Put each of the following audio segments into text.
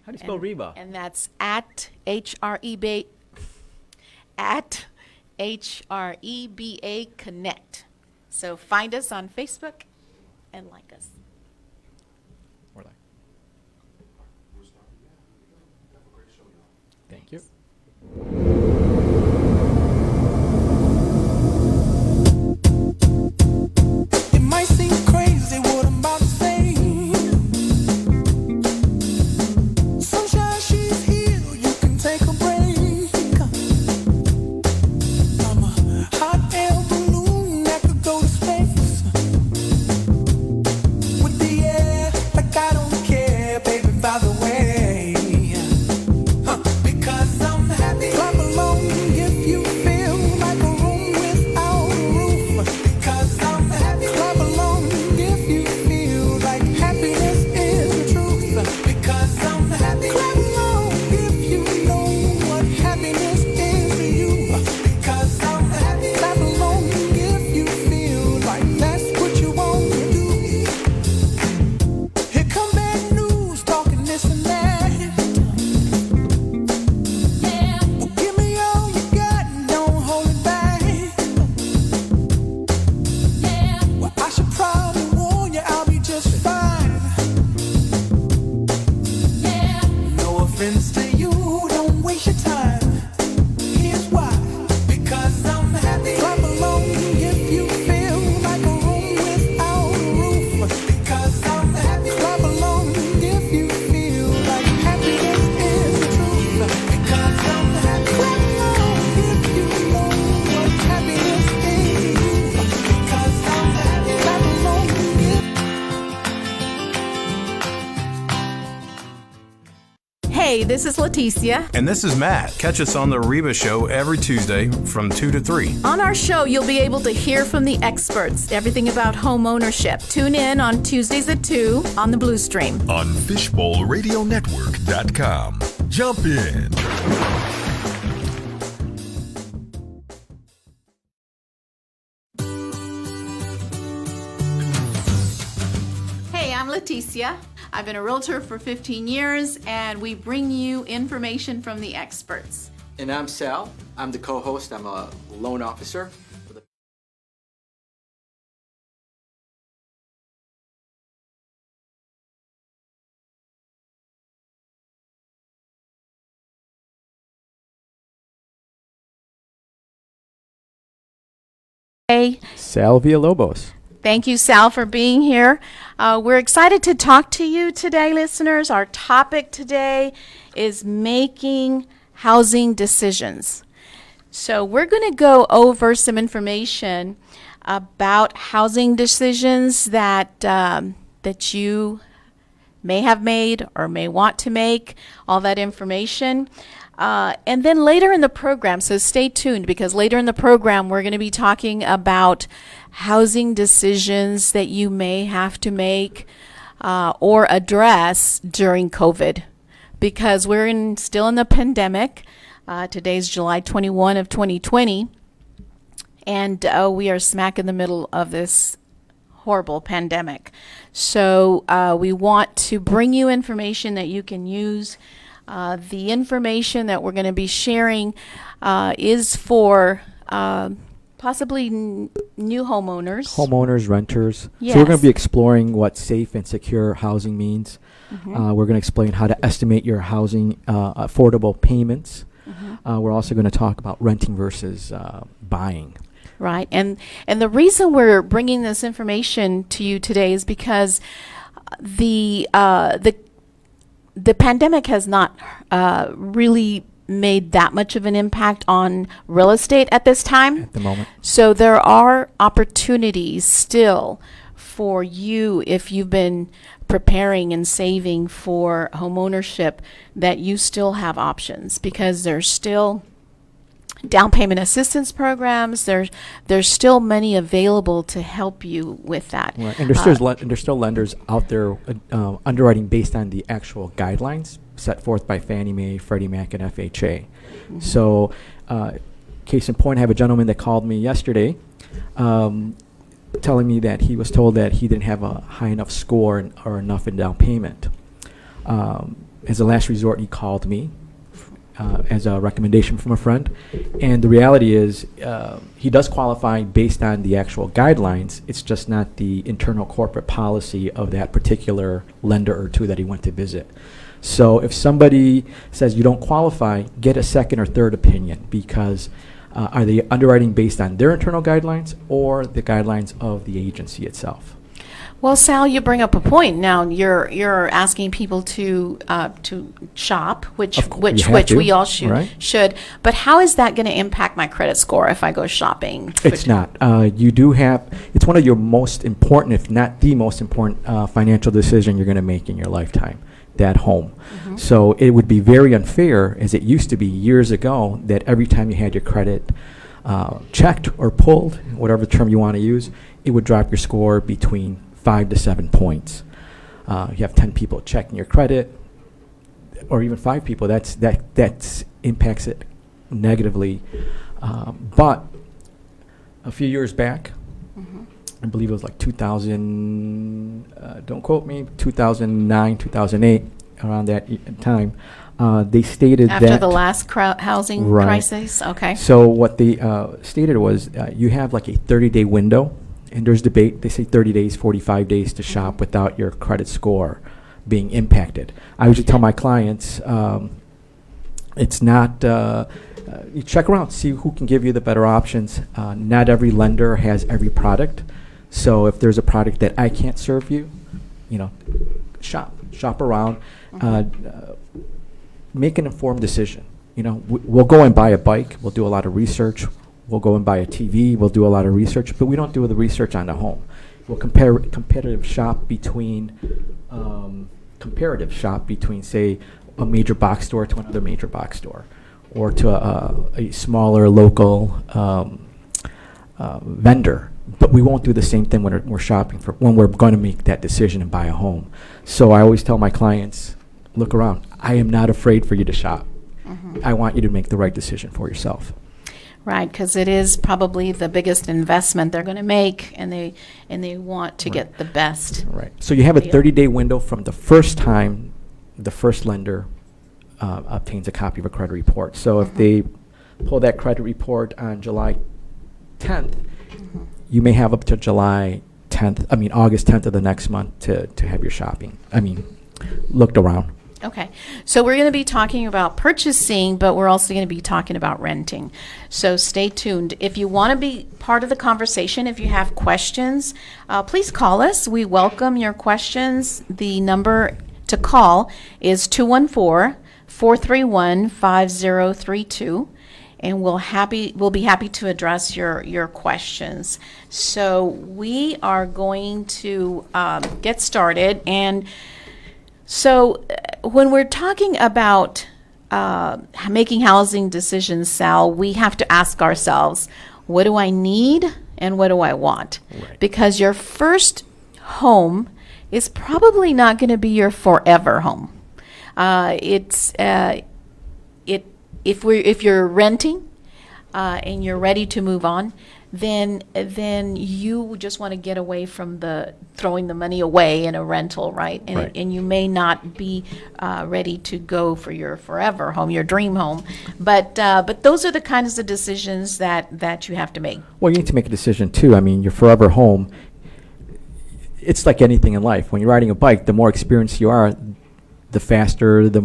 How do you spell REBA? And that's at HREBA, at HREBA Connect. So find us on Facebook and like us. Or like. Thank you. It might seem crazy what I'm about to say. Sunshine, she's here, you can take a break. I'm a hot air balloon that could go to space. With the air, like I don't care, baby, by the way. Because I'm happy. Clap along if you feel like a room without a roof. Because I'm happy. Clap along if you feel like happiness is the truth. Because I'm happy. Clap along if you know what happiness is to you. Because I'm happy. Clap along if you feel like that's what you want to do. Here come bad news, talking this and that. Well, give me all you got and don't hold it back. Well, I should probably warn you, I'll be just fine. No offense to you, don't waste your time. Here's why. Because I'm happy. Clap along if you feel like a room without a roof. Because I'm happy. Clap along if you feel like happiness is the truth. Because I'm happy. Clap along if you know what happiness is to you. Because I'm happy. Clap along if Hey, this is Leticia. And this is Matt. Catch us on the HREBA Show every Tuesday from 2 to 3. On our show, you'll be able to hear from the experts, everything about home ownership. Tune in on Tuesdays at 2 on the Blue Stream. On FishbowlRadioNetwork.com. Jump in. Hey, I'm Leticia. I've been a realtor for 15 years, and we bring you information from the experts. And I'm Sal. I'm the co-host. I'm a loan officer. Hey, Sal Villalobos. thank you, Sal, for being here. We're excited to talk to you today, listeners. Our topic today is making housing decisions. So we're going to go over some information about housing decisions that that you may have made or may want to make, all that information. And then later in the program, so stay tuned, because later in the program we're going to be talking about housing decisions that you may have to make or address during COVID, because we're still in the pandemic. Today's July 21 of 2020, and we are smack in the middle of this horrible pandemic. So we want to bring you information that you can use. The information that we're going to be sharing is for possibly new homeowners. Homeowners, renters. Yes. So we're going to be exploring what safe and secure housing means. We're going to explain how to estimate your housing affordable payments. We're also going to talk about renting versus buying. Right, and the reason we're bringing this information to you today is because the pandemic has not really made that much of an impact on real estate at this time. At the moment. So there are opportunities still for you, if you've been preparing and saving for homeownership, that you still have options, because there's still down payment assistance programs. There's still money available to help you with that. Right. And there's still lenders out there underwriting based on the actual guidelines set forth by Fannie Mae, Freddie Mac, and FHA. So, case in point, I have a gentleman that called me yesterday telling me that he was told that he didn't have a high enough score or enough in down payment. as a last resort, he called me as a recommendation from a friend. And the reality is, he does qualify based on the actual guidelines. It's just not the internal corporate policy of that particular lender or two that he went to visit. So if somebody says you don't qualify, get a second or third opinion, because are they underwriting based on their internal guidelines or the guidelines of the agency itself? Well, Sal, you bring up a point. Now you're asking people to shop, which Of cou- you have to, we all right? should. But how is that going to impact my credit score if I go shopping? It's not. You do have. It's one of your most important, if not the most important, financial decision you're going to make in your lifetime. That home. So it would be very unfair, as it used to be years ago, that every time you had your credit checked or pulled, whatever term you want to use, it would drop your score between 5 to 7 points. You have 10 people checking your credit, or even 5 people. That impacts it negatively. But a few years back, I believe it was like 2000. Don't quote me. 2009, 2008, around that time. They stated After that the last housing Right. crisis? Okay. So what they stated was you have like a 30-day window, and there's debate. They say 30 days, 45 days to shop without your credit score being impacted. I usually tell my clients it's not. You check around, see who can give you the better options. Not every lender has every product, so if there's a product that I can't serve you, shop around. Make an informed decision. We'll go and buy a bike. We'll do a lot of research. We'll go and buy a TV. We'll do a lot of research, but we don't do the research on the home. We'll comparative shop between, say, a major box store to another major box store, or to a smaller local vendor. But we won't do the same thing when we're shopping when we're going to make that decision and buy a home. So I always tell my clients, look around. I am not afraid for you to shop. I want you to make the right decision for yourself. Right, because it is probably the biggest investment they're going to make, and they want to get the best. Right. So you have a deal. 30-day window from the first time the first lender obtains a copy of a credit report. So if they pull that credit report on July 10th, you may have up to August 10th of the next month to have your shopping. Looked around. Okay, so we're going to be talking about purchasing, but we're also going to be talking about renting. So stay tuned. If you want to be part of the conversation, if you have questions, please call us. We welcome your questions. The number to call is 214-431-5032. And we'll be happy to address your questions. So we are going to get started. And so when we're talking about making housing decisions, Sal, we have to ask ourselves, what do I need and what do I want? Right. Because your first home is probably not going to be your forever home. If you're renting and you're ready to move on, then you just want to get away from throwing the money away in a rental, right? And you may not be ready to go for your forever home, your dream home. But those are the kinds of decisions that you have to make. Well, you need to make a decision too. Your forever home. It's like anything in life. When you're riding a bike, the more experienced you are, the faster, the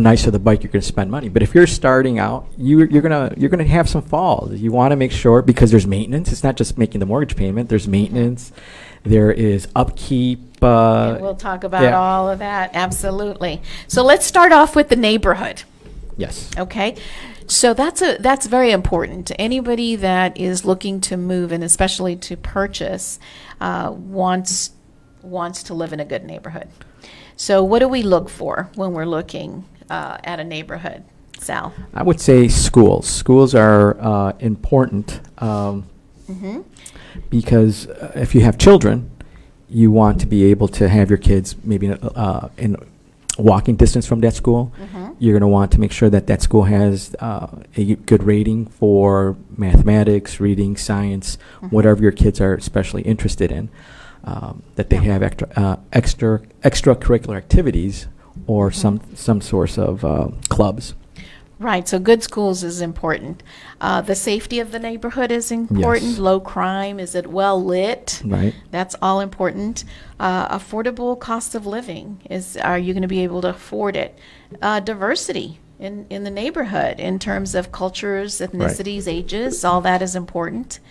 nicer the bike you're going to spend money. But if you're starting out, you're gonna have some falls. You want to make sure, because there's maintenance. It's not just making the mortgage payment. There's maintenance. There is upkeep. And we'll talk about all of that. Absolutely. So let's start off with the neighborhood. Yes. Okay. So that's very important. Anybody that is looking to move, and especially to purchase, wants to live in a good neighborhood. So what do we look for when we're looking at a neighborhood, Sal? I would say schools. Schools are important because if you have children, you want to be able to have your kids maybe in walking distance from that school. You're going to want to make sure that school has a good rating for mathematics, reading, science, whatever your kids are especially interested in. that they have extracurricular activities or some source of clubs. Right, so good schools is important. The safety of the neighborhood is important. Yes. Low crime, is it well lit? Right. That's all important. Affordable cost of living, are you going to be able to afford it? Diversity in the neighborhood in terms of cultures, ethnicities, ages, all that is important.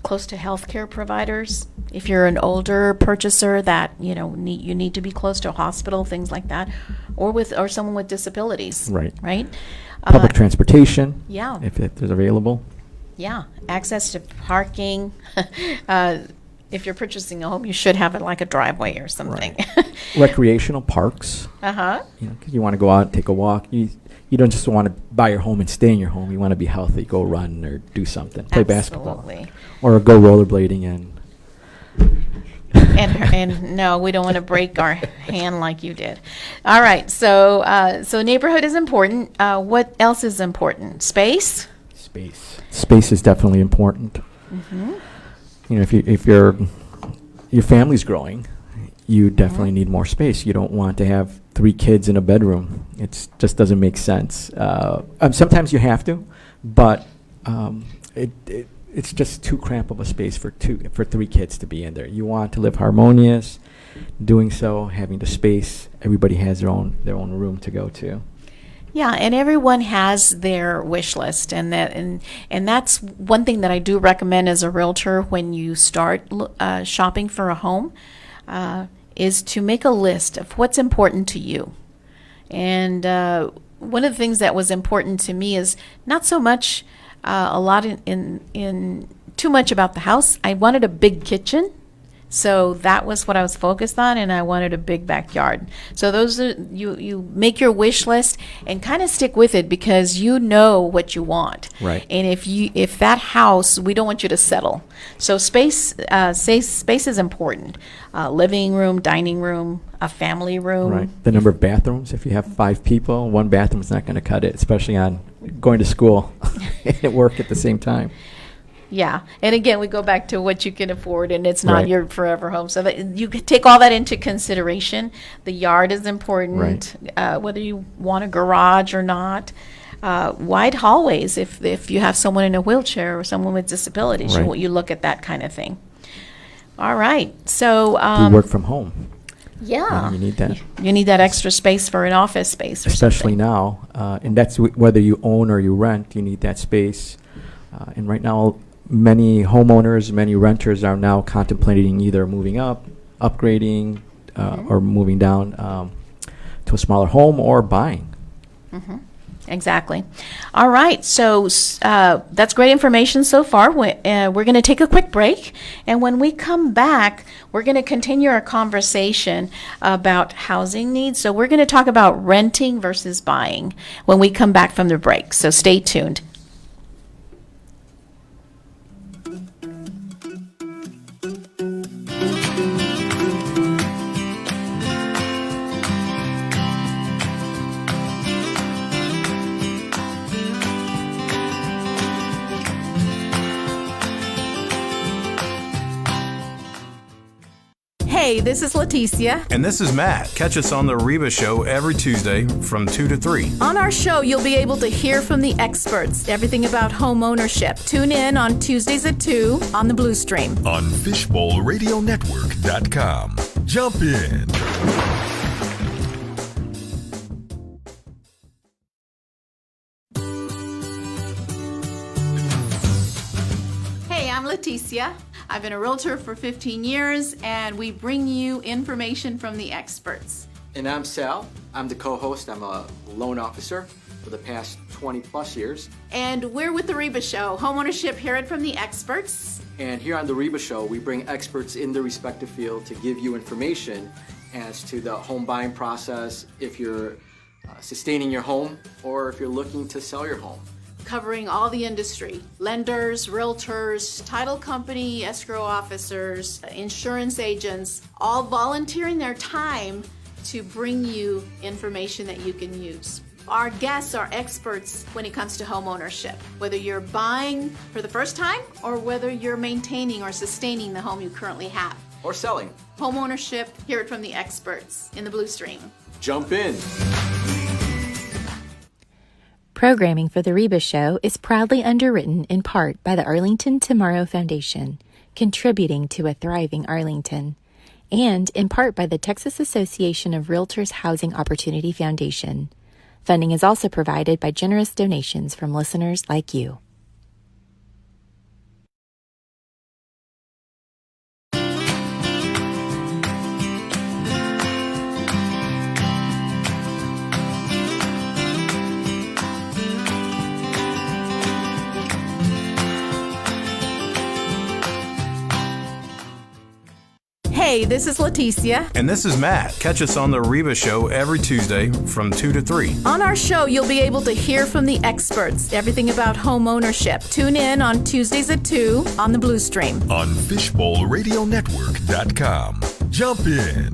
Close to healthcare providers. If you're an older purchaser that you need to be close to a hospital, things like that, or someone with disabilities. Right. Right. Public transportation. Yeah. If it's available. Yeah. Access to parking. If you're purchasing a home, you should have it like a driveway or something. Right. Recreational parks. Uh-huh. 'Cause you want to go out and take a walk. You don't just want to buy your home and stay in your home. You want to be healthy. Go run or do something. Play basketball. Absolutely. Or go rollerblading and. And no, we don't want to break our hand like you did. All right, so neighborhood is important. What else is important? Space? Space is definitely important. If your family's growing, you definitely need more space. You don't want to have 3 kids in a bedroom. It just doesn't make sense. Sometimes you have to, but it's just too cramped of a space for 3 kids to be in there. You want to live harmonious. Doing so, having the space, everybody has their own room to go to. Yeah, and everyone has their wish list, and that's one thing that I do recommend as a realtor when you start shopping for a home, is to make a list of what's important to you. And one of the things that was important to me is not so much a lot in too much about the house. I wanted a big kitchen. So that was what I was focused on, and I wanted a big backyard. So those are, you make your wish list and kind of stick with it because you know what you want. Right. And if that house, we don't want you to settle. So space is important. Living room, dining room, a family room. Right. The number of bathrooms. If you have 5 people, 1 bathroom is not going to cut it, especially on going to school and work at the same time. Yeah, and again, we go back to what you can afford, and it's not Right. your forever home. So that you could take all that into consideration. The yard is important, whether you want a garage or not. Wide hallways, if you have someone in a wheelchair or someone with disabilities, Right. you look at that kind of thing. All right, so You work from home. yeah, You need that. You need that extra space for an office space, or Especially something. now. And that's whether you own or you rent, you need that space. And right now, many homeowners, many renters are now contemplating either moving up, upgrading, or moving down to a smaller home or buying. Exactly. All right. So that's great information so far. We're going to take a quick break. And when we come back, we're going to continue our conversation about housing needs. So we're going to talk about renting versus buying when we come back from the break. So stay tuned. Hey, this is Leticia. And this is Matt. Catch us on the HREBA show every Tuesday from 2 to 3. On our show, you'll be able to hear from the experts, everything about home ownership. Tune in on Tuesdays at 2 on the Blue Stream. On FishbowlRadioNetwork.com. Jump in. Hey, I'm Leticia. I've been a realtor for 15 years, and we bring you information from the experts. And I'm Sal. I'm the co-host. I'm a loan officer for the past 20 plus years. And we're with the HREBA Show, homeownership, hear it from the experts. And here on the HREBA Show, we bring experts in their respective field to give you information as to the home buying process, if you're sustaining your home or if you're looking to sell your home. Covering all the industry, lenders, realtors, title company, escrow officers, insurance agents, all volunteering their time to bring you information that you can use. Our guests are experts when it comes to home ownership, whether you're buying for the first time or whether you're maintaining or sustaining the home you currently have. Or selling. Home ownership, hear it from the experts in the Blue Stream. Jump in. Programming for The HREBA Show is proudly underwritten in part by the Arlington Tomorrow Foundation, contributing to a thriving Arlington, and in part by the Texas Association of Realtors Housing Opportunity Foundation. Funding is also provided by generous donations from listeners like you. Hey, this is Leticia. And this is Matt. Catch us on the HREBA Show every Tuesday from 2 to 3. On our show, you'll be able to hear from the experts, everything about home ownership. Tune in on Tuesdays at 2 on the Blue Stream. On FishbowlRadioNetwork.com. Jump in.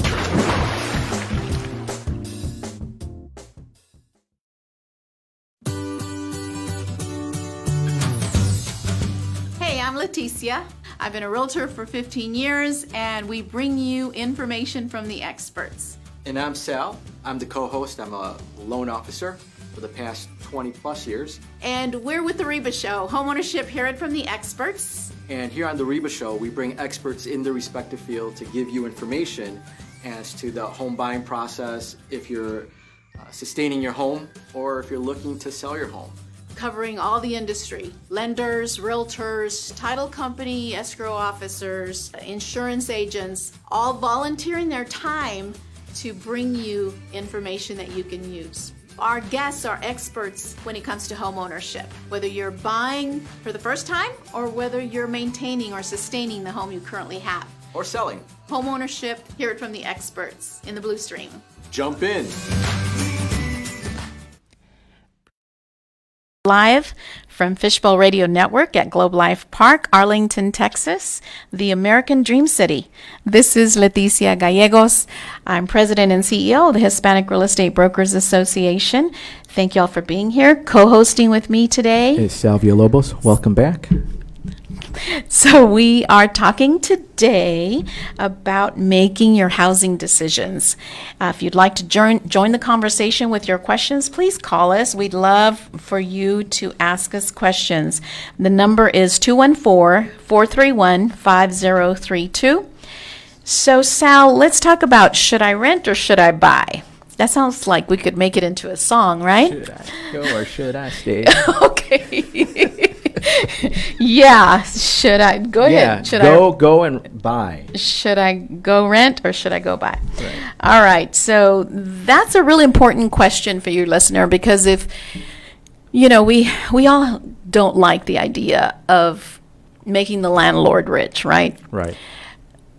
Hey, I'm Leticia. I've been a realtor for 15 years, and we bring you information from the experts. And I'm Sal. I'm the co-host. I'm a loan officer for the past 20 plus years. And we're with the HREBA Show, homeownership, hear it from the experts. And here on the HREBA Show, we bring experts in their respective field to give you information as to the home buying process, if you're sustaining your home or if you're looking to sell your home. Covering all the industry, lenders, realtors, title company, escrow officers, insurance agents, all volunteering their time to bring you information that you can use. Our guests are experts when it comes to home ownership, whether you're buying for the first time or whether you're maintaining or sustaining the home you currently have. Or selling. Home ownership, hear it from the experts in the Blue Stream. Jump in. Live from Fishbowl Radio Network at Globe Life Park, Arlington, Texas, the American Dream City. This is Leticia Gallegos. I'm president and CEO of the Hispanic Real Estate Brokers Association. Thank you all for being here. Co-hosting with me today Is Sal Villalobos. Welcome back. So we are talking today about making your housing decisions. If you'd like to join the conversation with your questions, please call us. We'd love for you to ask us questions. The number is 214-431-5032. So Sal, let's talk about, should I rent or should I buy? That sounds like we could make it into a song, right? Should I go or should I stay? Okay. Yeah, should I go ahead? Should go and buy. Should I go rent or should I go buy? Right. All right. So that's a really important question for your listener, because if we all don't like the idea of making the landlord rich, right? Right.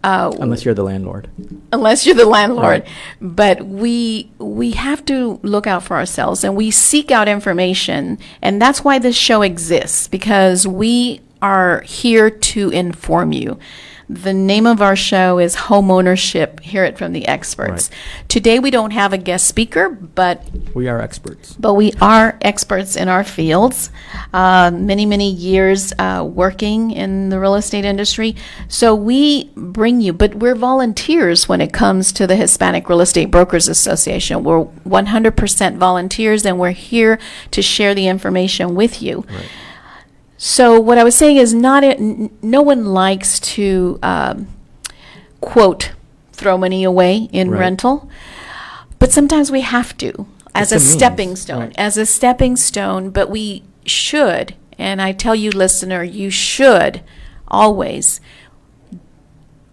Unless you're the landlord. Unless you're the landlord. Right. But we have to look out for ourselves, and we seek out information, and that's why this show exists, because we are here to inform you. The name of our show is Home Ownership, hear it from the experts. Right. Today we don't have a guest speaker, but We are experts. we are experts in our fields, many years working in the real estate industry. So we bring you, but we're volunteers when it comes to the Hispanic Real Estate Brokers Association. We're 100% volunteers, and we're here to share the information with you. Right. So what I was saying is no one likes to, quote, throw money away in Right. rental, but sometimes we have to as It's a a means, stepping stone, right. but we should, and I tell you, listener, you should always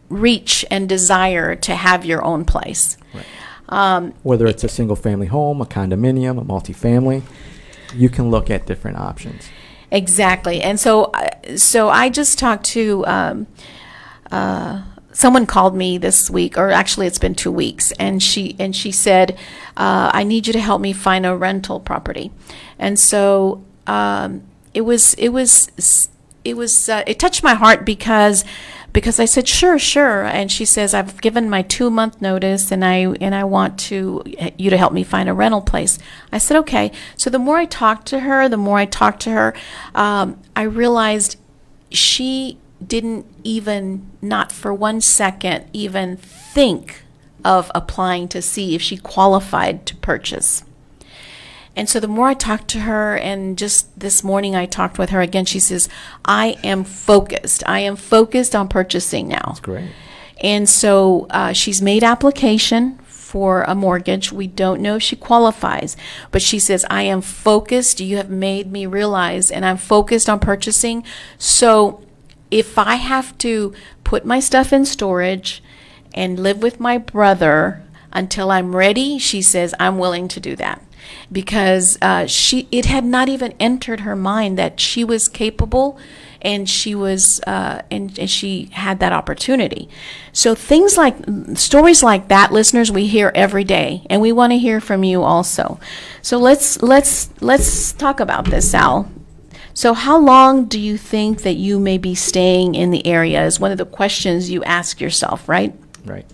reach and desire to have your own place. Whether it's a single family home, a condominium, a multifamily, you can look at different options. Exactly. And so I just talked to someone called me this week, or actually it's been 2 weeks, and she said, I need you to help me find a rental property. And so it touched my heart, because because I said, sure. And she says, I've given my 2-month notice and I want you to help me find a rental place. I said, okay. So the more I talked to her, I realized she didn't even, not for 1 second, even think of applying to see if she qualified to purchase. And so the more I talked to her, and just this morning I talked with her again, she says, I am focused. I am focused on purchasing now. That's great. And so she's made application for a mortgage. We don't know if she qualifies, but she says, I am focused. You have made me realize, and I'm focused on purchasing. So if I have to put my stuff in storage and live with my brother until I'm ready, she says, I'm willing to do that. Because it had not even entered her mind that she was capable, and she was and she had that opportunity. So stories like that, listeners, we hear every day, and we want to hear from you also. So let's talk about this, Sal. So how long do you think that you may be staying in the area is one of the questions you ask yourself, right? Right.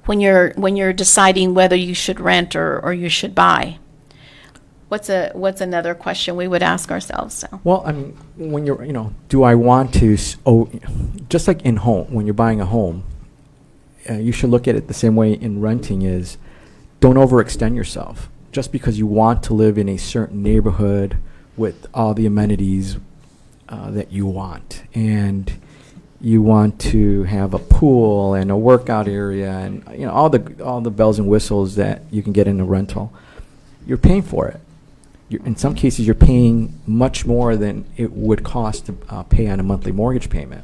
When you're deciding whether you should rent or you should buy. What's another question we would ask ourselves? So. Well, I mean, when you're, do I want to, just like in home, when you're buying a home, you should look at it the same way in renting is, don't overextend yourself. Just because you want to live in a certain neighborhood with all the amenities that you want, and you want to have a pool and a workout area and all the bells and whistles that you can get in a rental, you're paying for it. In some cases, you're paying much more than it would cost to pay on a monthly mortgage payment.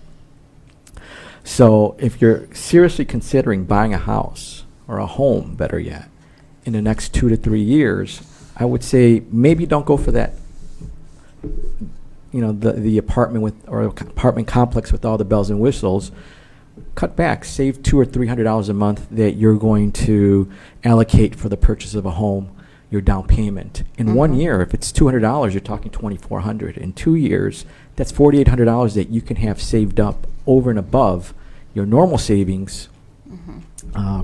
So if you're seriously considering buying a house or a home, better yet, in the next 2 to 3 years, I would say maybe don't go for that, the apartment or apartment complex with all the bells and whistles. Cut back, save $200 or $300 a month that you're going to allocate for the purchase of a home, your down payment. In 1 year, if it's $200, you're talking $2,400. In 2 years, that's $4,800 that you can have saved up over and above your normal savings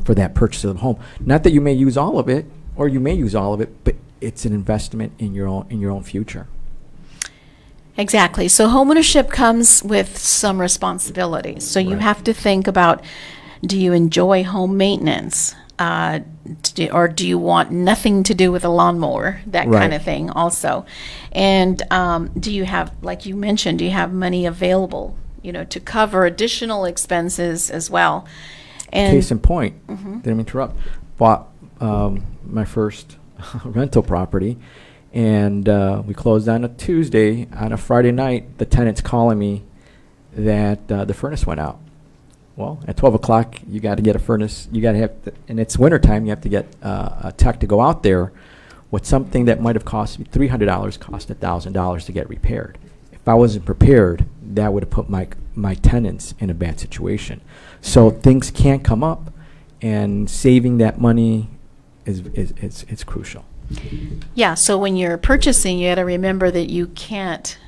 for that purchase of the home. Not that you may use all of it, or you may use all of it, but it's an investment in your own future. Exactly. So homeownership comes with some responsibilities. So you Right. have to think about, do you enjoy home maintenance? Or do you want nothing to do with a lawnmower, that Right. kind of thing also? And do you have, like you mentioned, do you have money available, to cover additional expenses as well? And Case in point, didn't interrupt, bought my first rental property, and we closed on a Tuesday. On a Friday night, the tenant's calling me that the furnace went out. Well, at 12 o'clock, you got to get a furnace. You got to and it's wintertime, you have to get a tech to go out there with something that might have cost me $300, cost $1,000 to get repaired. If I wasn't prepared, that would have put my tenants in a bad situation. So things can come up, and saving that money is crucial. yeah, so when you're purchasing, you got to remember that you can't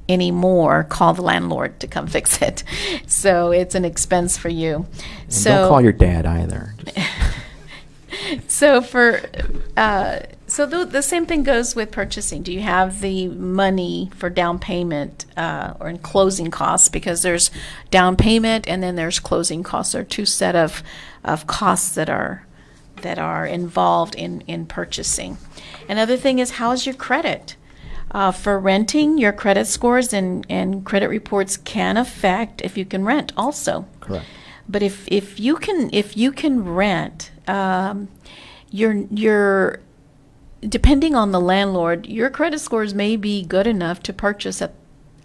anymore call the landlord to come fix it. So it's an expense for you. And don't call your dad either. So the same thing goes with purchasing. Do you have the money for down payment or in closing costs? Because there's down payment and then there's closing costs. There are two set of costs that are involved in purchasing. Another thing is, how's your credit? For renting, your credit scores and credit reports can affect if you can rent also. Correct. But if you can rent, you're depending on the landlord, your credit scores may be good enough to purchase it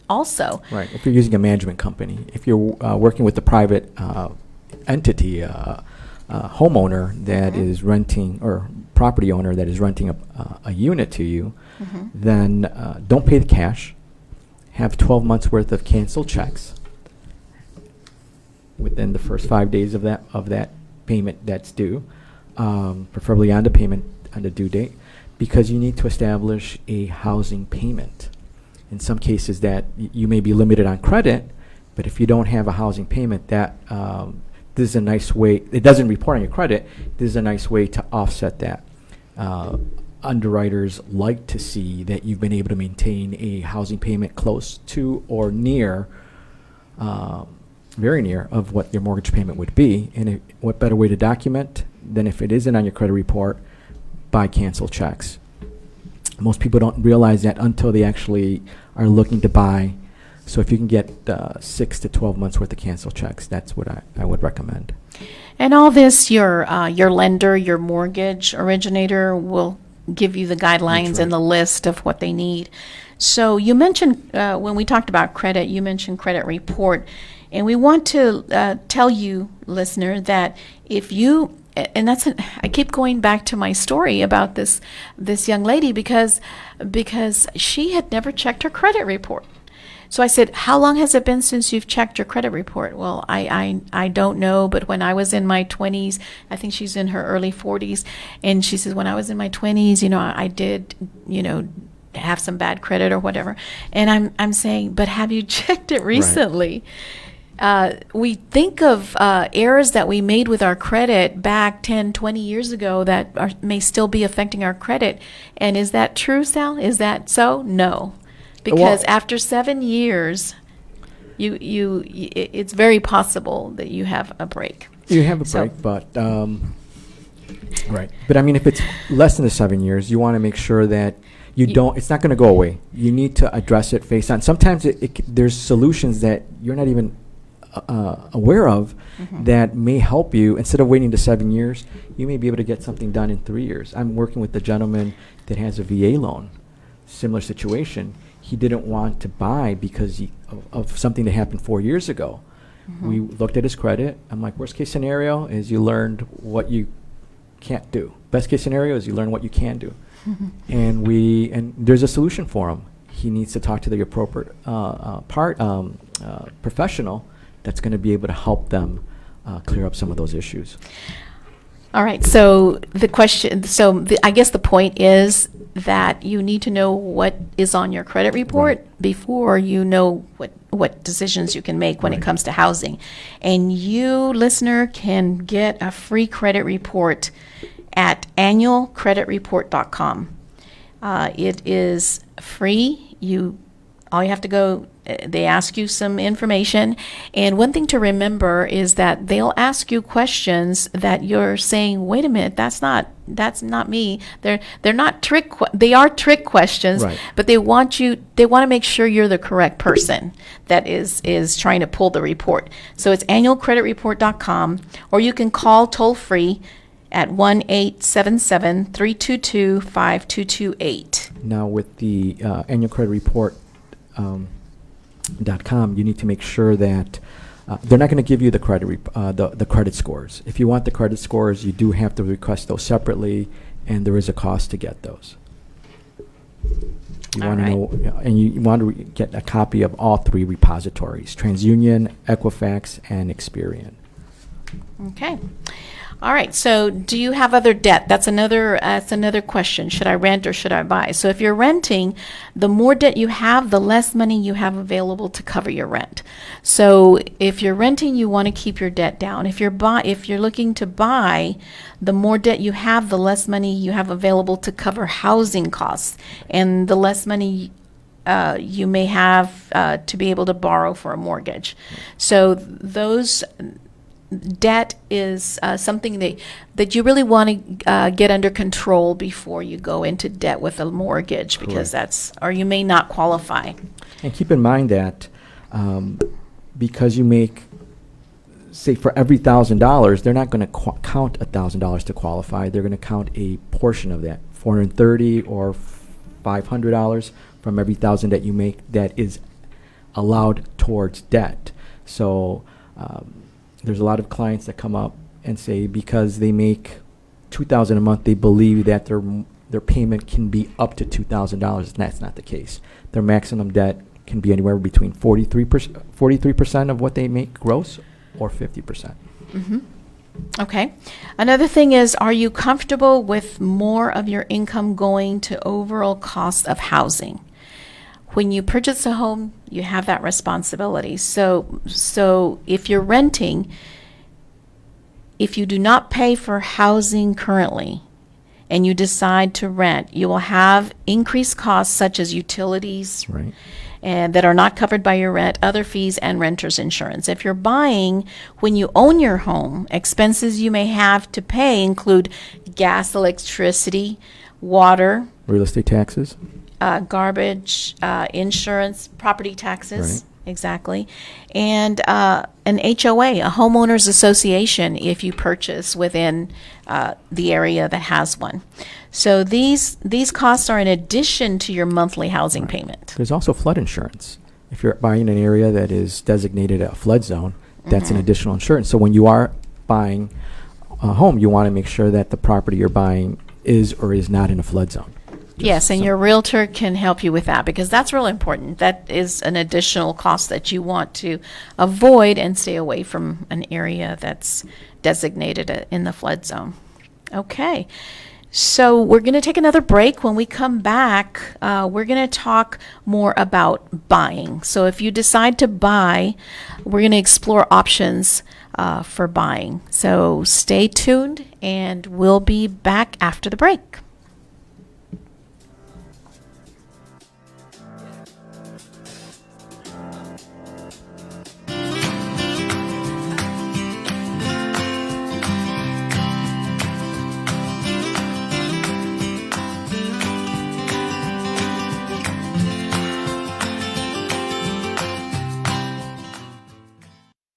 also. Right. If you're using a management company, if you're working with a private entity, homeowner that is renting, or property owner that is renting a unit to you, then don't pay the cash. Have 12 months worth of canceled checks within the first 5 days of that payment that's due, preferably on the due date, because you need to establish a housing payment. In some cases that you may be limited on credit, But if you don't have a housing payment, that this is a nice way. It doesn't report on your credit. This is a nice way to offset that. Underwriters like to see that you've been able to maintain a housing payment close to or near, very near, of what your mortgage payment would be. And what better way to document than if it isn't on your credit report by cancel checks. Most people don't realize that until they actually are looking to buy. So if you can get 6 to 12 months worth of cancel checks, that's what I would recommend. And all this, your lender, your mortgage originator will give you the guidelines That's and the list of what they need. So you mentioned, when we talked about credit, you mentioned credit report. And we want to tell you, listener, that if you, and I keep going back to my story about this young lady because she had never checked her credit report. So I said, how long has it been since you've checked your credit report? Well, I don't know, but when I was in my 20s, I think she's in her early 40s, and she says, when I was in my 20s, I did, have some bad credit or whatever. And I'm saying, but have you checked it recently? Right. We think of errors that we made with our credit back 10, 20 years ago that may still be affecting our credit. And is that true, Sal? Is that so? No. Because after 7 years, it's very possible that you have a break. You have a break, but right. But I mean, if it's less than the 7 years, you want to make sure that you don't. It's not going to go away. You need to address it face on. Sometimes there's solutions that you're not even aware of that may help you. Instead of waiting to 7 years, you may be able to get something done in 3 years. I'm working with a gentleman that has a VA loan, similar situation. He didn't want to buy because of something that happened 4 years ago. We looked at his credit. I'm like, worst case scenario is you learned what you can't do. Best case scenario is you learn what you can do. And there's a solution for him. He needs to talk to the appropriate professional that's going to be able to help them clear up some of those issues. All right. So I guess the point is that you need to know what is on your credit report before you know what decisions you can make when it comes to housing. And you, listener, can get a free credit report at annualcreditreport.com. It is free. All you have to go, they ask you some information. And one thing to remember is that they'll ask you questions that you're saying, wait a minute, that's not me. They're not they are trick questions, but they want to make sure you're the correct person that is trying to pull the report. So it's annualcreditreport.com, or you can call toll free at 1-877-322-5228. Now with the annual credit report, .com, you need to make sure that they're not going to give you the credit scores. If you want the credit scores, you do have to request those separately, and there is a cost to get those. You want to know, and you want to get a copy of all 3 repositories: TransUnion, Equifax, and Experian. Okay. All right. So, do you have other debt? That's another question. Should I rent or should I buy? So, if you're renting, the more debt you have, the less money you have available to cover your rent. So, if you're renting, you want to keep your debt down. If you're looking to buy, the more debt you have, the less money you have available to cover housing costs, and the less money you may have to be able to borrow for a mortgage. So, those debt is something that you really want to get under control before you go into debt with a mortgage, because or you may not qualify. And keep in mind that because you make, say, for every $1,000, they're not going to count $1,000 to qualify. They're going to count a portion of that, $430 or $500 from every $1,000 that you make that is allowed towards debt. So there's a lot of clients that come up and say because they make $2,000 a month, they believe that their payment can be up to $2,000. That's not the case. Their maximum debt can be anywhere between 43% of what they make gross, or 50%. Okay. Another thing is, are you comfortable with more of your income going to overall cost of housing? When you purchase a home, you have that responsibility. So if you're renting, if you do not pay for housing currently and you decide to rent, you will have increased costs such as utilities, Right. and that are not covered by your rent, other fees, and renter's insurance. If you're buying when you own your home, expenses you may have to pay include gas, electricity, water, Real estate taxes. garbage, insurance, property taxes. Right. Exactly. And an HOA, a homeowners association, if you purchase within the area that has one. So these costs are in addition to your monthly housing payment. There's also flood insurance. If you're buying an area that is designated a flood zone, that's an additional insurance. So when you are buying a home, you want to make sure that the property you're buying is or is not in a flood zone. Yes, and your realtor can help you with that because that's real important. That is an additional cost that you want to avoid and stay away from an area that's designated in the flood zone. Okay, so we're going to take another break. When we come back, we're going to talk more about buying. So if you decide to buy, we're going to explore options for buying. So stay tuned, and we'll be back after the break.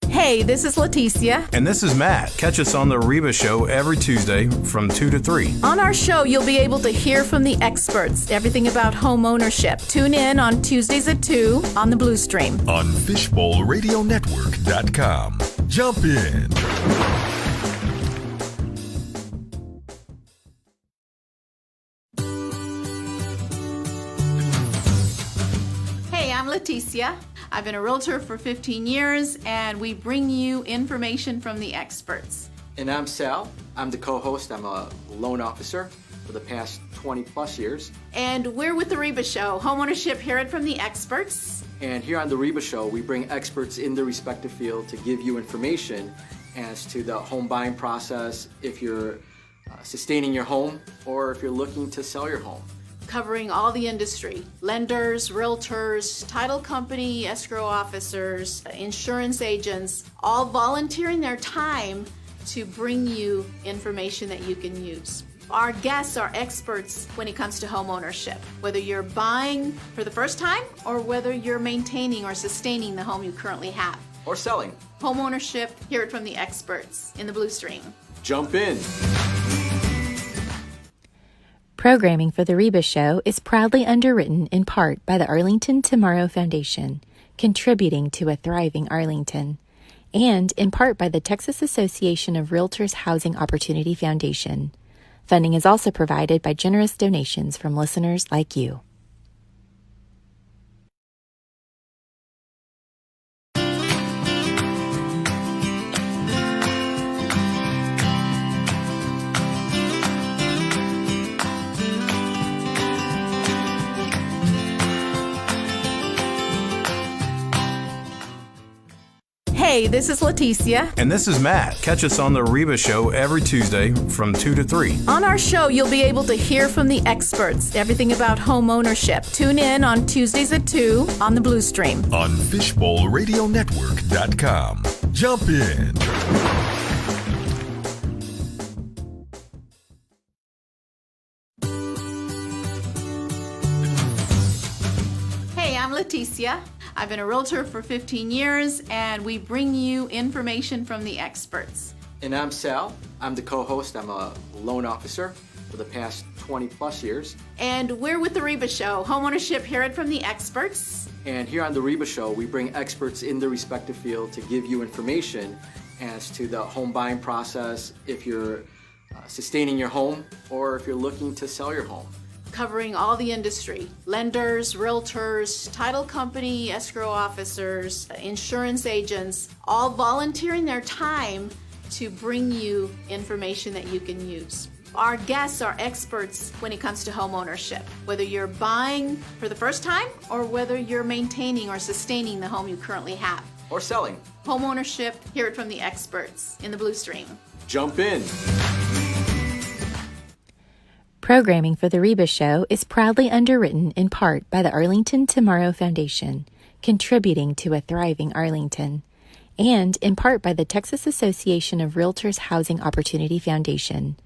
Hey, this is Leticia. And this is Matt. Catch us on the HREBA show every Tuesday from 2 to 3. On our show, you'll be able to hear from the experts, everything about home ownership. Tune in on Tuesdays at 2 on the Blue Stream. On FishbowlRadioNetwork.com. Jump in. Hey, I'm Leticia. I've been a realtor for 15 years, and we bring you information from the experts. And I'm Sal. I'm the co-host. I'm a loan officer for the past 20 plus years. And we're with the HREBA Show, homeownership, hear it from the experts. And here on the HREBA show, we bring experts in their respective field to give you information as to the home buying process, if you're sustaining your home or if you're looking to sell your home. Covering all the industry, lenders, realtors, title company, escrow officers, insurance agents, all volunteering their time to bring you information that you can use. Our guests are experts when it comes to home ownership, whether you're buying for the first time or whether you're maintaining or sustaining the home you currently have. Or selling. Home ownership, hear it from the experts in the Blue Stream. Jump in. Programming for the HREBA Show is proudly underwritten in part by the Arlington Tomorrow Foundation, contributing to a thriving Arlington, and in part by the Texas Association of Realtors Housing Opportunity Foundation. Funding is also provided by generous donations from listeners like you. Hey, this is Leticia. And this is Matt. Catch us on the HREBA show every Tuesday from 2 to 3. On our show, you'll be able to hear from the experts, everything about home ownership. Tune in on Tuesdays at 2 on the Blue Stream. On FishbowlRadioNetwork.com. Jump in. Hey, I'm Leticia. I've been a realtor for 15 years, and we bring you information from the experts. And I'm Sal. I'm the co-host. I'm a loan officer for the past 20 plus years. And we're with the HREBA Show, homeownership, hear it from the experts. And here on the HREBA show, we bring experts in their respective field to give you information as to the home buying process, if you're sustaining your home or if you're looking to sell your home. Covering all the industry, lenders, realtors, title company, escrow officers, insurance agents, all volunteering their time to bring you information that you can use. Our guests are experts when it comes to home ownership, whether you're buying for the first time or whether you're maintaining or sustaining the home you currently have. Or selling. Home ownership, hear it from the experts in the Blue Stream. Jump in. Programming for The Reba Show is proudly underwritten in part by the Arlington Tomorrow Foundation, contributing to a thriving Arlington, and in part by the Texas Association of Realtors Housing Opportunity Foundation.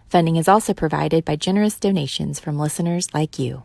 Funding is also provided by generous donations from listeners like you.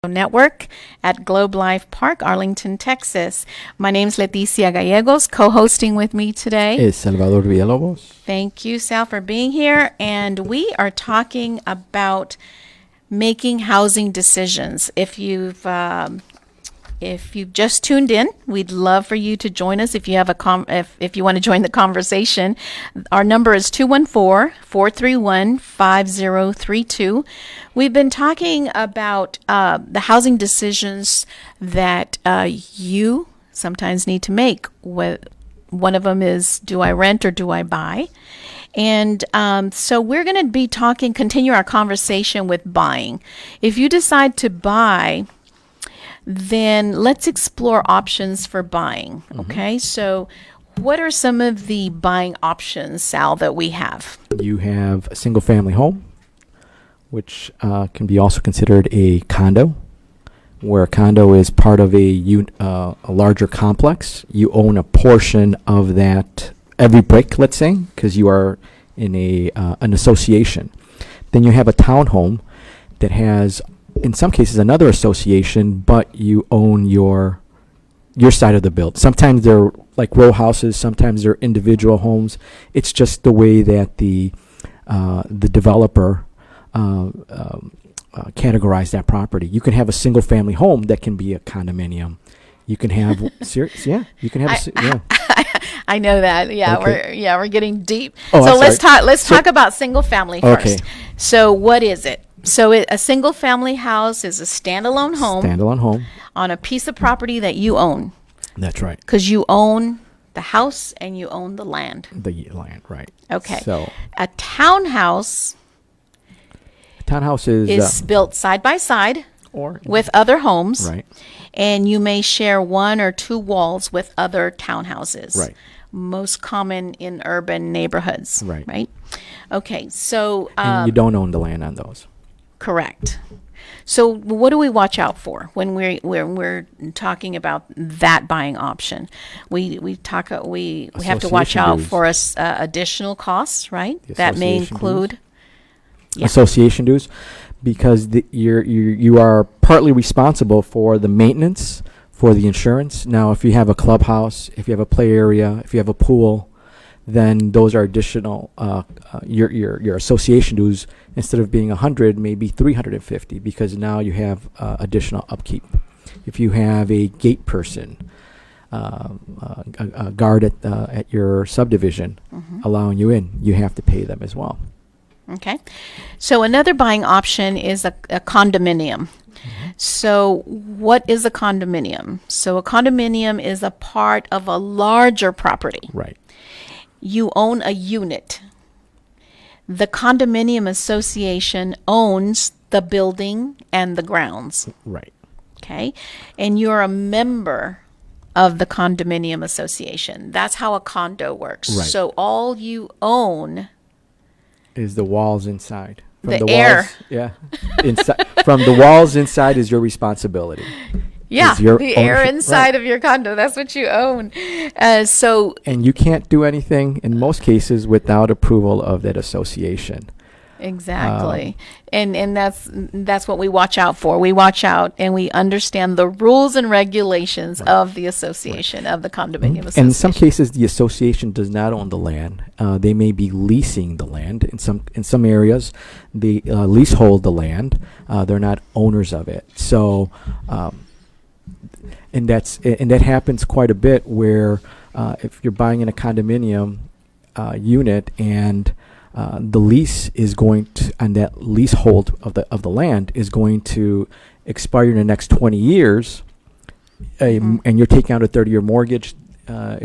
Network at Globe Life Park, Arlington, Texas. My name's Leticia Gallegos. Co-hosting with me today is Salvador Villalobos. Thank you, Sal, for being here. And we are talking about making housing decisions. If you've just tuned in, we'd love for you to join us. If you have if you want to join the conversation, our number is 214-431-5032. We've been talking about the housing decisions that you sometimes need to make. One of them is, do I rent or do I buy? And so we're going to be continue our conversation with buying. If you decide to buy, then let's explore options for buying. Okay, so what are some of the buying options, Sal, that we have? You have a single family home, which can be also considered a condo, where a condo is part of a larger complex. You own a portion of that, every brick, let's say, because you are in an association. Then you have a townhome that has, in some cases, another association, but you own your side of the build. Sometimes they're like row houses, sometimes they're individual homes. It's just the way that the developer categorize that property. You can have a single family home that can be a condominium. You can have you can have I know that. Yeah, Okay. we're getting deep. Oh, so I'm let's sorry. talk about single family Okay. first. So what is it? So a single family house is a standalone home on a piece of property that you own. That's right. Because you own the house and you own the land. The land, right. Okay. So a townhouse is built side by side or with other homes. right. And you may share one or two walls with other townhouses. Right. Most common in urban neighborhoods. Right. Okay. So And you don't own the land on those. correct. So what do we watch out for when we're talking about that buying option? We have to watch Association out dues. for us additional costs, right? The That may association include Association dues, because you are partly responsible for the maintenance, for the insurance. Now, if you have a clubhouse, if you have a play area, if you have a pool, then those are additional. Your association dues, instead of being 100, maybe 350, because now you have additional upkeep. If you have a gate person, a guard at your subdivision, allowing you in, you have to pay them as well. Okay. So another buying option is a condominium. So what is a condominium? So a condominium is a part of a larger property. Right. You own a unit. The condominium association owns the building and the grounds. Right. Okay. And you're a member of the condominium association. That's how a condo works. Right. So all you own Is the walls inside. From The air. Walls, yeah. Inside, from the walls inside is your responsibility. Yeah, Is your the air ownership- inside right. of your condo. That's what you own. So And you can't do anything in most cases without approval of that association. exactly, and that's what we watch out for. We watch out and we understand the rules and regulations of the association, of the condominium association. And in some cases, the association does not own the land. They may be leasing the land. In some areas, they leasehold the land. They're not owners of it. So, and that happens quite a bit. Where if you're buying in a condominium, unit, and the lease is going to, and that leasehold of the land is going to expire in the next 20 years, and you're taking out a 30-year mortgage, the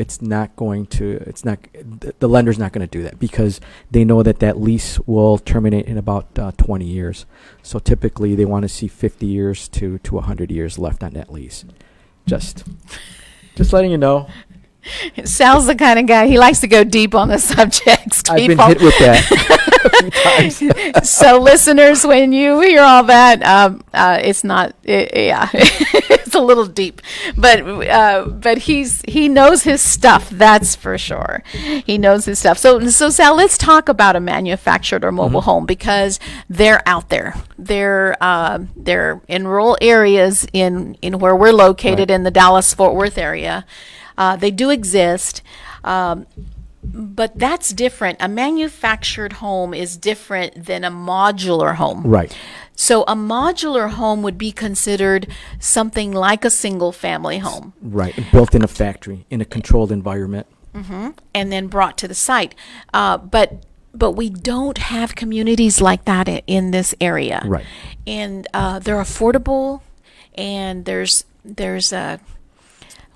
lender's not going to do that because they know that lease will terminate in about 20 years. So typically they want to see 50 years to 100 years left on that lease. Just letting you know. Sal's the kind of guy, he likes to go deep on the subjects. I've been hit with that a few times. So listeners, when you hear all that, it's not, it's a little deep, but he knows his stuff. That's for sure. He knows his stuff. So Sal, let's talk about a manufactured or mobile home because they're out there. They're in rural areas in where we're located in the Dallas-Fort Worth area. They do exist. But that's different. A manufactured home is different than a modular home. Right. So a modular home would be considered something like a single family home. Right. Built in a factory, in a controlled environment. And then brought to the site. But we don't have communities like that in this area. Right. And they're affordable, and there's a,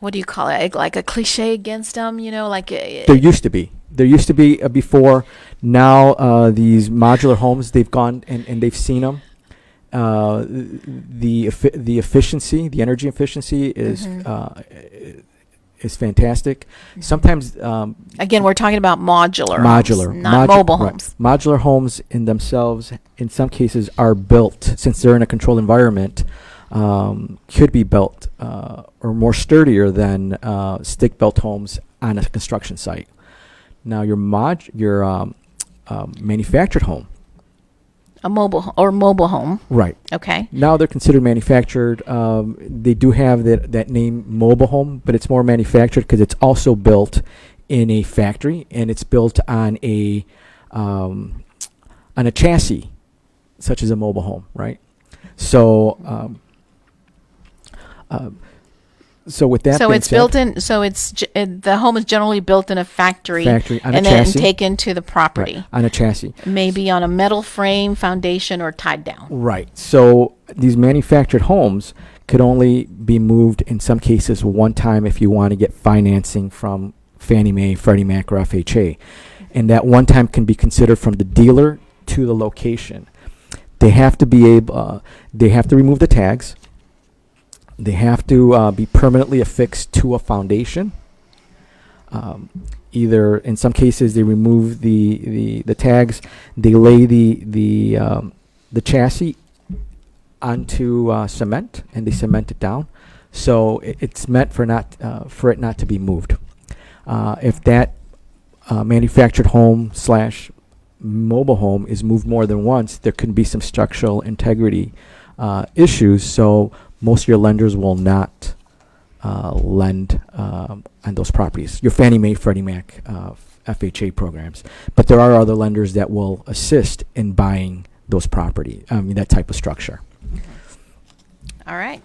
what do you call it? Like a cliche against them, like There used to be before. Now these modular homes, they've gone and they've seen them. The efficiency, the energy efficiency is fantastic. Sometimes again, we're talking about modular homes, not modu- mobile right. homes. Modular homes in themselves, in some cases, are built since they're in a controlled environment. Could be built or more sturdier than stick-built homes on a construction site. Now your manufactured home, A mobile home. right? Okay. Now they're considered manufactured. They do have that name mobile home, but it's more manufactured because it's also built in a factory and it's built on a chassis, such as a mobile home, right? So. So with that, So being it's said, built in. So the home is generally built in a factory, on and a then chassis, taken to the property, right, on a chassis, maybe on a metal frame, foundation, or tied down. right? So these manufactured homes could only be moved in some cases one time if you want to get financing from Fannie Mae, Freddie Mac, or FHA, and that one time can be considered from the dealer to the location. They have to be able. They have to remove the tags. They have to be permanently affixed to a foundation. Either in some cases they remove the tags, they lay the chassis onto cement and they cement it down. So it's meant for it not to be moved. If that manufactured home / mobile home is moved more than once, there could be some structural integrity issues. So most of your lenders will not lend on those properties. Your Fannie Mae, Freddie Mac, FHA programs. But there are other lenders that will assist in buying those that type of structure. All right.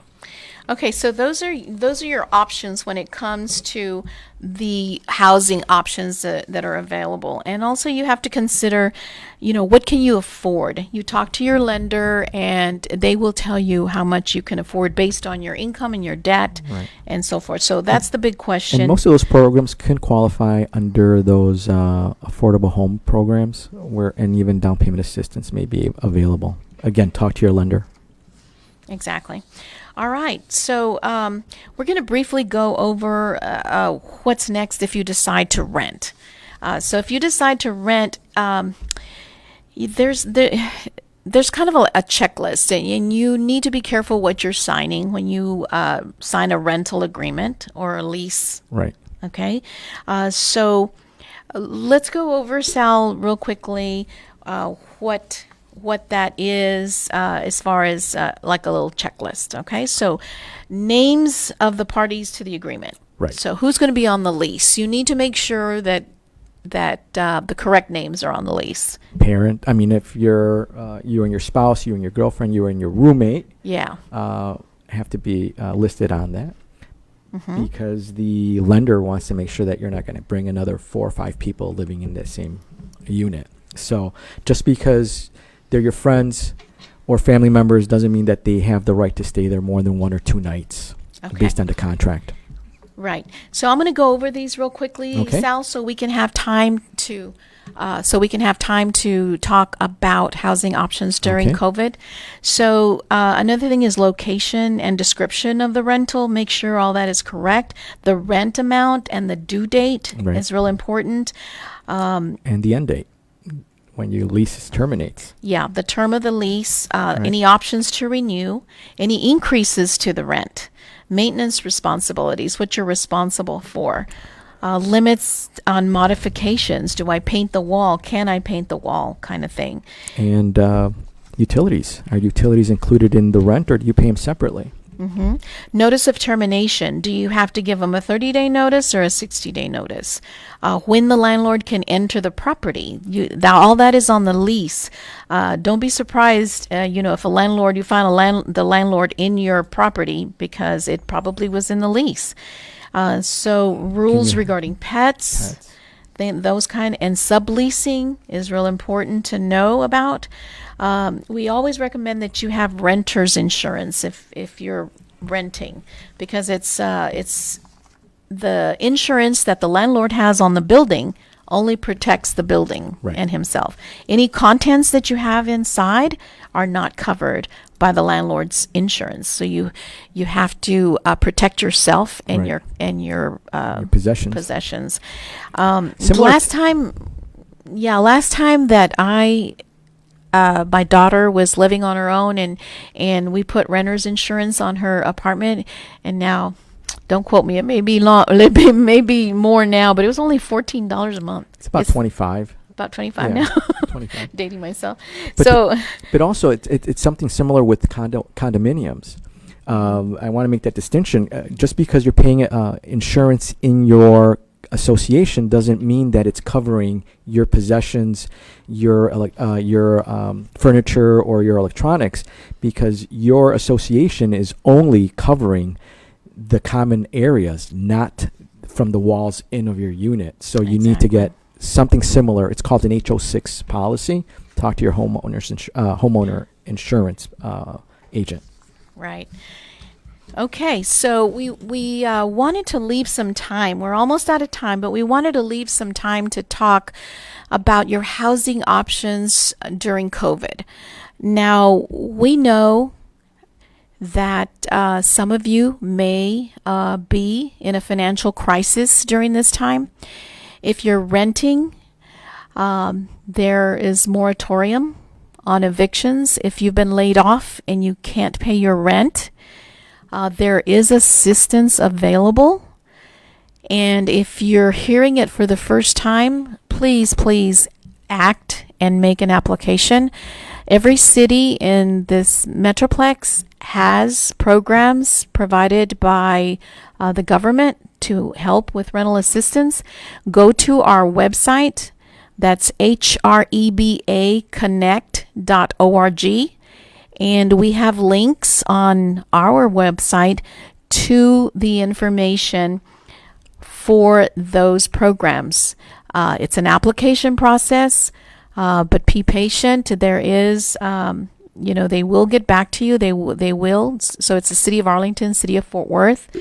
Okay, so those are your options when it comes to the housing options that are available. And also you have to consider, what can you afford? You talk to your lender and they will tell you how much you can afford based on your income and your debt, Right. and so forth. So that's the big question. And most of those programs can qualify under those affordable home programs and even down payment assistance may be available. Again, talk to your lender. Exactly. All right. So we're going to briefly go over what's next if you decide to rent. So if you decide to rent, there's kind of a checklist, and you need to be careful what you're signing when you sign a rental agreement or a lease. Right. Okay. So let's go over, Sal, real quickly, what that is as far as like a little checklist. Okay, so names of the parties to the agreement. Right. So who's going to be on the lease? You need to make sure that the correct names are on the lease. Parent. I mean, if you're you and your spouse, you and your girlfriend, you and your roommate, Yeah. have to be listed on that. because the lender wants to make sure that you're not going to bring another 4 or 5 people living in that same unit. So just because they're your friends or family members doesn't mean that they have the right to stay there more than 1 or 2 nights based on the contract. Right. So I'm going to go over these real quickly, Okay. Sal, so we can have time to talk about housing options during Okay. COVID. So another thing is location and description of the rental. Make sure all that is correct. The rent amount and the due date Right. is real important. And the end date when your lease terminates. Yeah, the term of the lease, any options to renew, any increases to the rent, maintenance responsibilities, what you're responsible for, limits on modifications. Do I paint the wall? Can I paint the wall? Kind of thing. And utilities. Are utilities included in the rent, or do you pay them separately? Notice of termination. Do you have to give them a 30-day notice or a 60-day notice? When the landlord can enter the property. All that is on the lease. Don't be surprised, if you find the landlord in your property because it probably was in the lease. So rules regarding pets. Those kind, and subleasing is real important to know about. We always recommend that you have renter's insurance if you're renting, because it's the insurance that the landlord has on the building only protects the building Right. and himself. Any contents that you have inside are not covered by the landlord's insurance. So you have to protect yourself and Right. your Your possessions. possessions. Similar Last time that my daughter was living on her own, and we put renter's insurance on her apartment, and now, don't quote me, it may be maybe more now, but it was only $14 a month. It's about 25. About 25 Yeah, now. 25. Dating myself. But So But also, it's something similar with condominiums. I want to make that distinction. Just because you're paying insurance in your association doesn't mean that it's covering your possessions, your furniture, or your electronics, because your association is only covering the common areas, not from the walls in of your unit. So you need to get something similar. It's called an HO6 policy. Talk to your homeowner insurance agent. right. Okay, so we wanted to leave some time. We're almost out of time, but we wanted to leave some time to talk about your housing options during COVID. Now, we know that some of you may be in a financial crisis during this time. If you're renting, there is moratorium on evictions. If you've been laid off and you can't pay your rent, there is assistance available. And if you're hearing it for the first time, please act and make an application. Every city in this Metroplex has programs provided by the government to help with rental assistance. Go to our website. That's HREBAconnect.org. And we have links on our website to the information for those programs. It's an application process, but be patient. There is, they will get back to you. They will. So it's the City of Arlington, City of Fort Worth.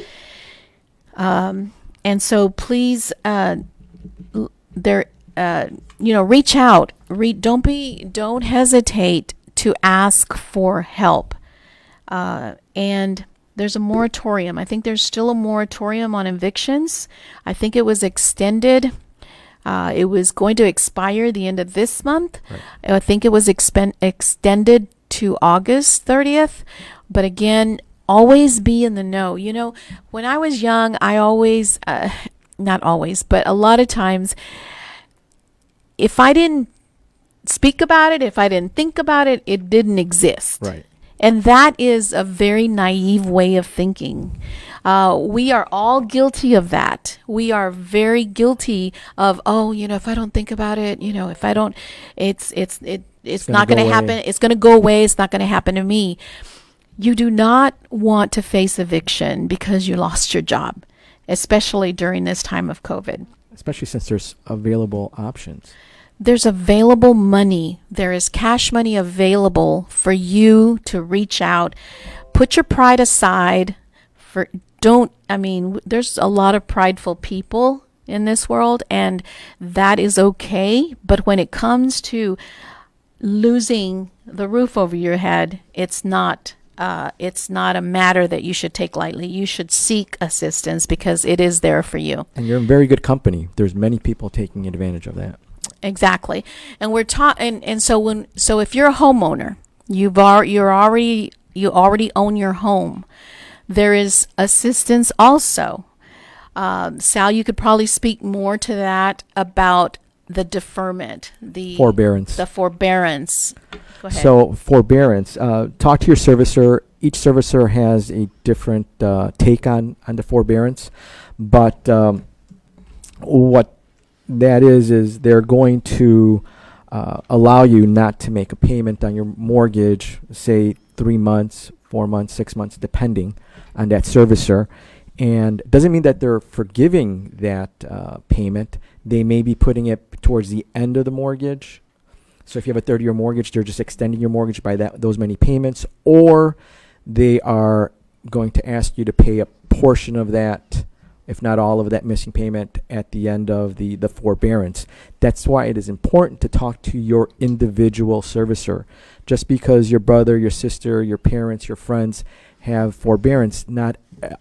And so please, reach out. Don't hesitate to ask for help. And there's a moratorium. I think there's still a moratorium on evictions. I think it was extended. It was going to expire the end of this month. Right. I think it was extended to August 30th. But again, always be in the know. When I was young, I always, not always, but a lot of times, if I didn't speak about it, if I didn't think about it, it didn't exist. Right. And that is a very naive way of thinking. We are all guilty of that. We are very guilty of, if I don't think about it, if I don't, it's not going to happen. It's going to go away. It's not going to happen to me. You do not want to face eviction because you lost your job, especially during this time of COVID. Especially since there's available options. There's available money. There is cash money available for you to reach out. Put your pride aside. There's a lot of prideful people in this world, and that is okay. But when it comes to losing the roof over your head, it's not a matter that you should take lightly. You should seek assistance because it is there for you. And you're in very good company. There's many people taking advantage of that. Exactly. And we're so if you're a homeowner, you already own your home. There is assistance also. Sal, you could probably speak more to that about the deferment, the Forbearance. The forbearance. Go ahead. So forbearance, talk to your servicer. Each servicer has a different take on the forbearance, but what that is they're going to allow you not to make a payment on your mortgage, say 3 months, 4 months, 6 months, depending on that servicer. And it doesn't mean that they're forgiving that payment. They may be putting it towards the end of the mortgage. So if you have a 30-year mortgage, they're just extending your mortgage by those many payments, or they are going to ask you to pay a portion of that, if not all of that missing payment, at the end of the forbearance. That's why it is important to talk to your individual servicer. Just because your brother, your sister, your parents, your friends have forbearance, not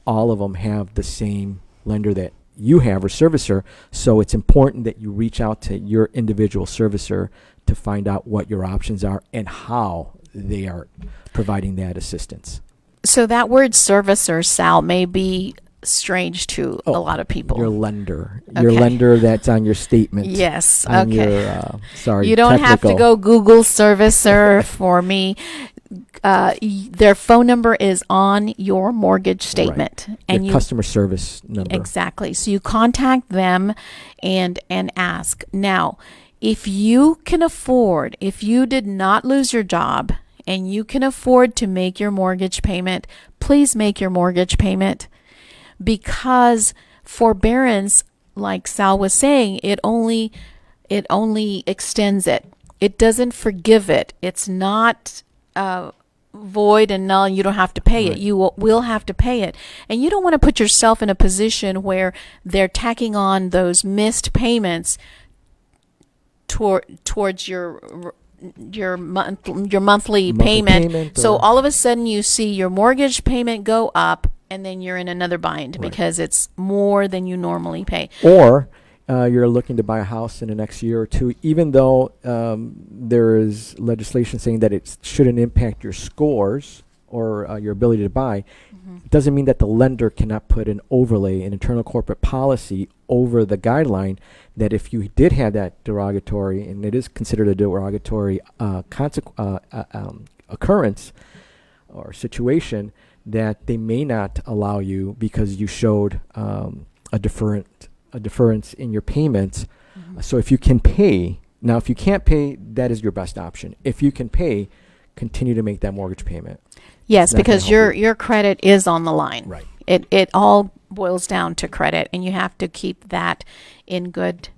all of them have the same lender that you have or servicer. So it's important that you reach out to your individual servicer to find out what your options are and how they are providing that assistance. So that word servicer, Sal, may be strange to a lot of people. Your lender. Okay. Your lender that's on your statement. Yes. On Okay. You You don't have to go Google servicer for me. Their phone number is on your mortgage statement, Right. and Your customer service number. Exactly. So you contact them and ask. Now, if you did not lose your job and you can afford to make your mortgage payment, please make your mortgage payment, because forbearance, like Sal was saying, it only extends it. It doesn't forgive it. It's not void and null, and you don't have to pay it. You will have to pay it. And you don't want to put yourself in a position where they're tacking on those missed payments towards your monthly payment. So all of a sudden you see your mortgage payment go up, and then you're in another bind because it's more than you normally pay. Or you're looking to buy a house in the next year or two, even though there is legislation saying that it shouldn't impact your scores or your ability to buy. It doesn't mean that the lender cannot put an overlay, an internal corporate policy over the guideline, that if you did have that derogatory, and it is considered a derogatory occurrence or situation, that they may not allow you because you showed a deference in your payments. So if you can pay, now if you can't pay, that is your best option. If you can pay, continue to make that mortgage payment. Yes, because your credit is on the line. Right. It all boils down to credit, and you have to keep that in good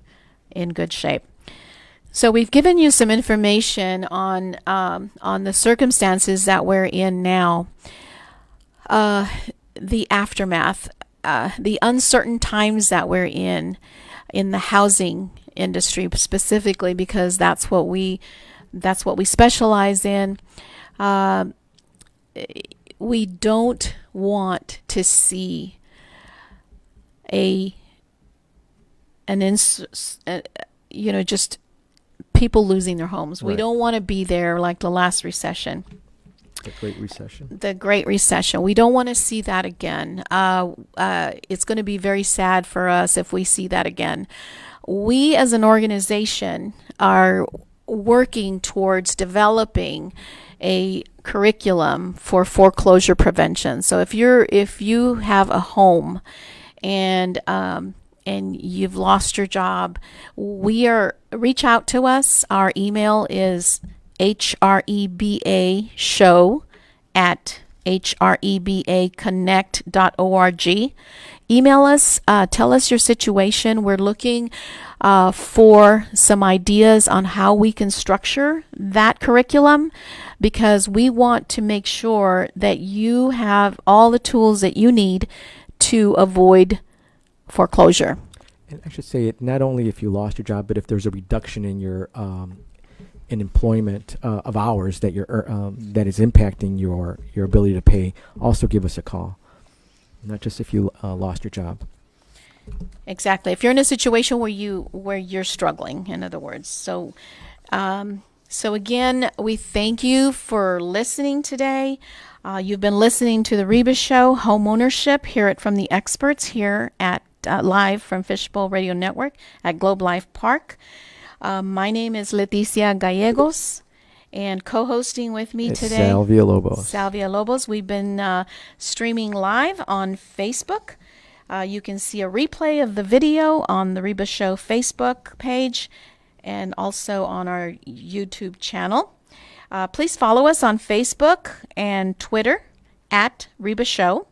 shape. So we've given you some information on the circumstances that we're in now, the aftermath, the uncertain times that we're in the housing industry specifically, because that's what we specialize in. We don't want to see just people losing their homes. We Right. don't want to be there like the last recession. The Great Recession. The Great Recession. We don't want to see that again. It's going to be very sad for us if we see that again. We as an organization are working towards developing a curriculum for foreclosure prevention. So if you have a home and you've lost your job, reach out to us. Our email is HREBA show at HREBAconnect.org. Email us, tell us your situation. We're looking for some ideas on how we can structure that curriculum, because we want to make sure that you have all the tools that you need to avoid foreclosure. And I should say it not only if you lost your job, but if there's a reduction in your in employment of hours that that is impacting your ability to pay. Also, give us a call. Not just if you lost your job. Exactly. If you're in a situation where you're struggling, in other words. So again, we thank you for listening today. You've been listening to the REBA Show, Home Ownership. Hear it from the experts here at live from Fishbowl Radio Network at Globe Life Park. My name is Leticia Gallegos, and co-hosting with me It's today, Salvia Lobos. Salvia Lobos. We've been streaming live on Facebook. You can see a replay of the video on the REBA Show Facebook page and also on our YouTube channel. Please follow us on Facebook and Twitter at REBA Show.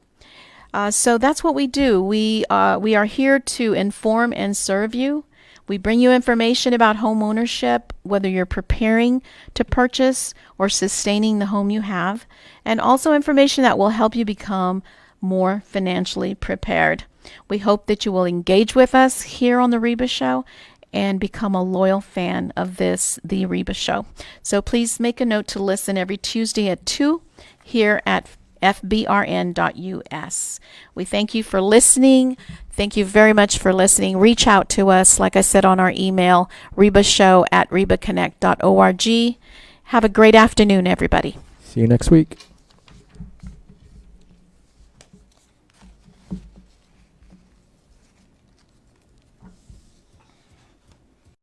So that's what we do. We are here to inform and serve you. We bring you information about home ownership, whether you're preparing to purchase or sustaining the home you have, and also information that will help you become more financially prepared. We hope that you will engage with us here on the REBA Show and become a loyal fan of the REBA Show. So please make a note to listen every Tuesday at 2 here at fbrn.us. We thank you for listening. Thank you very much for listening. Reach out to us, like I said, on our email, rebashow@rebaconnect.org. Have a great afternoon, everybody. See you next week.